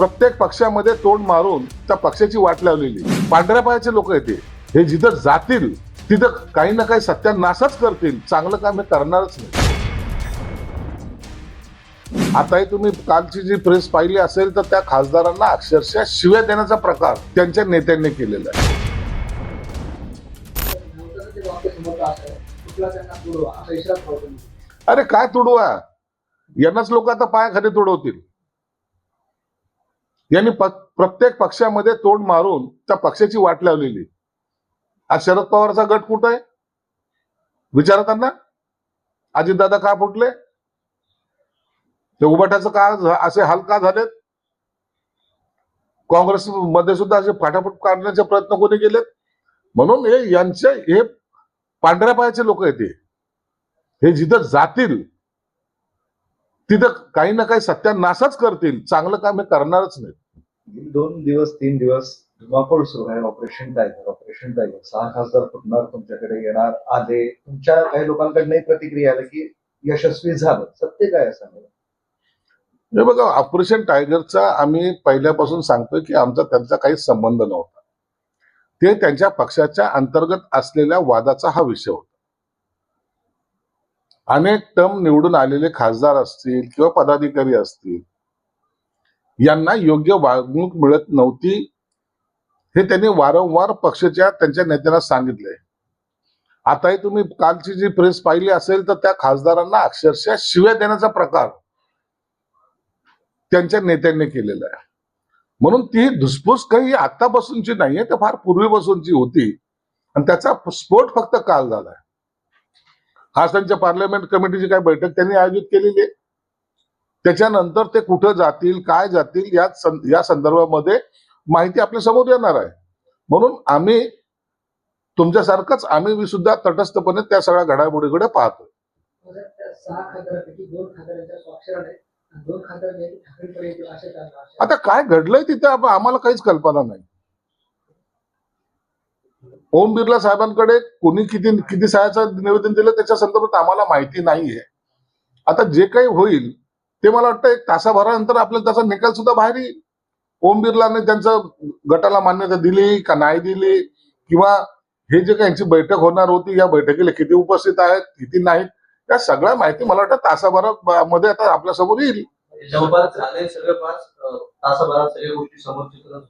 प्रत्येक पक्षामध्ये तोंड मारून त्या पक्षाची वाट लावलेली पांढऱ्या पायाचे लोक येते. हे जिथं जातील तिथं काही ना काही सत्यानाशच करतील, चांगलं काम हे करणारच नाही. आताही तुम्ही कालची जी प्रेस पाहिली असेल तर त्या खासदारांना अक्षरशः शिव्या देण्याचा प्रकार त्यांच्या नेत्यांनी केलेला आहे. अरे काय तुडवा, यांनाच लोक आता पायाखाली तुडवतील. यांनी प्रत्येक पक्षामध्ये तोंड मारून त्या पक्षाची वाट लावलेली. आज शरद पवारचा गट कुठं आहे विचारा त्यांना. अजितदादा का फुटले, ते उबाटाचं का असे हाल का झालेत. काँग्रेस मध्ये सुद्धा असे फाटाफूट काढण्याचे प्रयत्न कोणी केलेत. म्हणून हे पांढऱ्या पायाचे लोक येते. हे जिथं जातील तिथं काही ना काही सत्यानाशच करतील, चांगलं काम हे करणारच नाही. 2 दिवस 3 दिवस धुमाकूळ सुरू आहे. ऑपरेशन टायगर 6 खासदार फुटणार, तुमच्याकडे येणार आले. तुमच्या काही लोकांकडनं प्रतिक्रिया आली की यशस्वी झालं, सत्य काय असं? हे बघा, ऑपरेशन टायगरचा आम्ही पहिल्यापासून सांगतोय की आमचा त्यांचा काही संबंध नव्हता. ते त्यांच्या पक्षाच्या अंतर्गत असलेल्या वादाचा हा विषय होता. अनेक टर्म निवडून आलेले खासदार असतील किंवा पदाधिकारी असतील, यांना योग्य वागणूक मिळत नव्हती हे त्यांनी वारंवार पक्षाच्या त्यांच्या नेत्यांना सांगितलंय. आताही तुम्ही कालची जी प्रेस पाहिली असेल तर त्या खासदारांना अक्षरशः शिव्या देण्याचा प्रकार त्यांच्या नेत्यांनी केलेला आहे. म्हणून ती धुसफूस काही आतापासूनची नाहीये, तर फार पूर्वीपासूनची होती आणि त्याचा स्फोट फक्त काल झालाय. आज त्यांच्या पार्लमेंट कमिटीची काय बैठक त्यांनी आयोजित केलेली आहे. त्याच्यानंतर ते कुठं जातील, काय जातील या संदर्भामध्ये माहिती आपल्या समोर येणार आहे. म्हणून आम्ही तुमच्यासारखंच आम्ही सुद्धा तटस्थपणे त्या सगळ्या घडामोडीकडे पाहतो. 6 खासदारांपैकी 2 खासदारांच्या स्वाक्षऱ्या आहेत, 2 खासदार ठाकरेंकडे येतील असे आता काय घडलंय तिथे आम्हाला काहीच कल्पना नाही. ओम बिर्ला साहेबांकडे कोणी किती सहाय्याचं निवेदन दिलं त्याच्या संदर्भात आम्हाला माहिती नाहीये. आता जे काही होईल ते मला वाटतं 1 तासाभरानंतर आपल्याला त्याचा निकाल सुद्धा बाहेर येईल. ओम बिर्लाने त्यांचं गटाला मान्यता दिली का नाही दिली, किंवा हे जे काही यांची बैठक होणार होती या बैठकीला किती उपस्थित आहेत किती नाहीत, या सगळ्या माहिती मला वाटतं तासाभरामध्ये आता आपल्या समोर येईल. जवळपास झाले सगळे 5 तासाभरात सगळ्या गोष्टी समोर चित्र.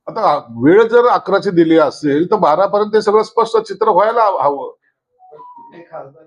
आता वेळ जर 11ची दिली असेल तर 12 पर्यंत ते सगळं स्पष्ट चित्र व्हायला हवं. खासदार